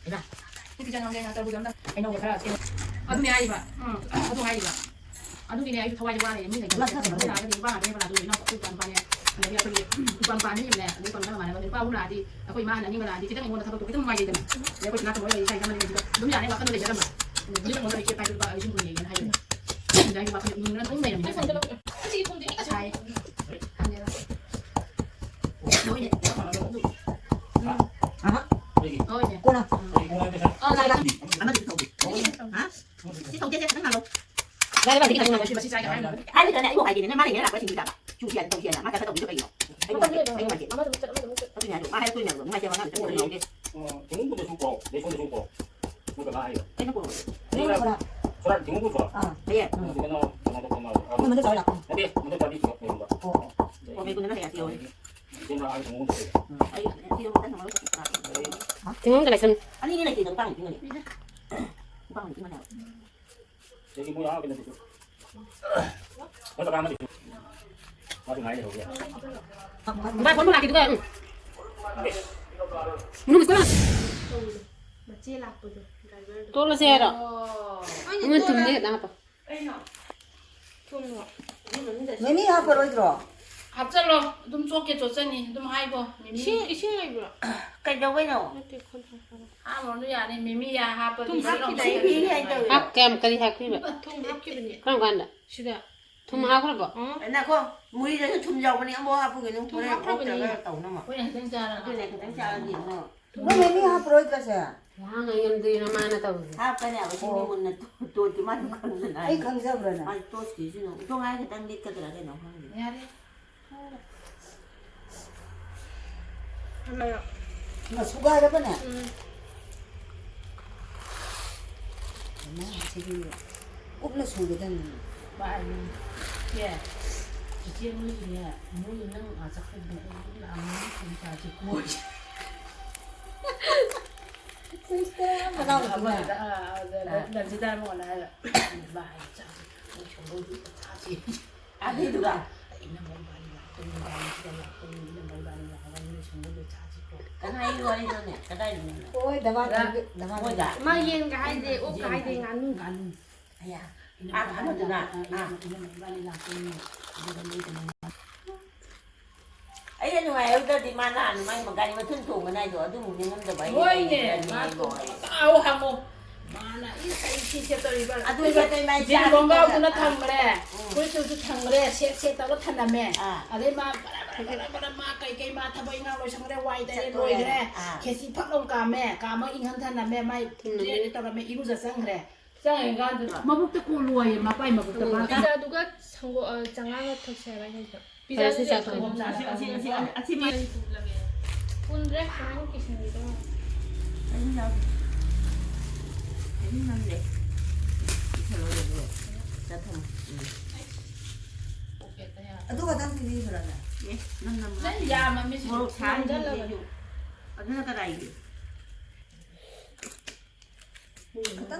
나. 이렇게 저녁 내가 또 보자. 이놈 거 살아. 아두네 아이가. 아두 아이가. 아두네 아이가 더와지 와네. 민네. 나 cái ba đây là tôi nó cũng toàn bao nhiêu. Này bây giờ tôi toàn bán như này, đi còn nó mà này bao hôm nào đi, tôi mang là nhưng mà là đi chỉ đang muốn là thằng tôi cái thằng ngoài gì đấy. Để tôi nói tôi nói sai cái này đúng là này bà con này giờ mà. Bây giờ muốn là kia tay tôi bà chúng tôi này hay. Đấy bà con nhìn nó cũng mềm. Chị không thấy sai. Đối nhỉ. Ôi nhỉ. Cô nào? Này này. Anh đi thầu. Hả? Chị thầu chết chết thằng nào? Đây bà đi thằng nào mà chị sai cái hai. Ai biết này bộ hay gì này nó má này là cái gì vậy? Chủ tiền đồng tiền là má cái đồng cho cái gì? Anh mà chị. Tôi nhà được má hay tôi nhà được má chơi mà nó trong người đi. 중국도 좋고 내 손도 좋고 그러니까 나 이거 Cái nó của. 소라 중국도 좋아 Đấy. 근데 너 나도 고마워 Nhưng mà nó giỏi lắm. 근데 먼저 빨리 줘 이런 거 Ủa mấy con nó hay tiêu. 지금 아이 중국도 Ấy tiêu nó nói. Tiếng cái này xem. Anh đi này thì đừng tăng cái này. Tăng cái nào? 여기 뭐야 근데 먼저 가면 돼 맞아 나이 저기야 Ba bốn là cái cái. Nó cái tôi là xe đó. Mình thùng đi đang apa? Mimi apa rồi rồi? 갑자로 좀 좋게 줬더니 좀 하이고 Cái đâu vậy nào? 아 뭐야 아니 미미야 하버 좀 Hắc kem cái hắc cái 그런 거 한다 시대 좀 하고 그래 봐 Nè cô, mùi đấy chum dầu bên em mua hấp cái nó cái hấp cái tàu nó mà. 그냥 생자라 Cái này cái đánh sao gì mà. Nó Mimi hấp rồi cái gì? 와 이놈들이 많아 tao Hấp cái nào cái gì mình tôi chỉ mắt con này. Ấy không sao rồi nè. Ai tôi chỉ chứ nó. Tôi ai cái tăng đi cái là cái nó không. 야래 Mà sugar đó nè. Nó chỉ cũng nó sugar đó. 봐 예. 이제 물이야 물은 아주 큰데 아무리 진짜지 뭐 System mà đâu 아 được 맞아 nè. 나 진짜 뭐나 봐 진짜 뭐 하지 À đi được à? 있는 건 말이야 또 있는 건 말이야 하는 정도를 찾고 Cái này rồi đây nè, cái đây nè. Ôi, đào Ôi vào. dạ. mà yên cái gì úp cái gì ngắn 간 Ai à? À thằng mình à. À. Ấy là ngoài ở đây thì mà làm mày mà cái mà thân thủ cái này rồi tôi muốn những năm bảy. 뭐이네 아우 하모 마나 이 시체들이 봐 À tôi cho tôi mày 지금 건강도 나타난 거래 그래서 탕 거래 셋셋다고 탄다며 아들 마 바라바라바라 마 까이까이 마 타보 인하로 상래 와이다에 로이 그래 개시 팍롱 까매 까마 인한 탄다며 마이 이제 따라매 이루자 상 그래 짱이가 마북도 꼴로에 마 빠이 마북도 마 비자 누가 선거 장관 같은 사람 해줘 비자 진짜 돈 아침에 분들 그런 게 있습니다 đến năm đấy chờ rồi được đã thông Tôi có tăng thì đi rồi nè. năm năm 야 맘이 một tháng rất là nhiều ở đây là cái này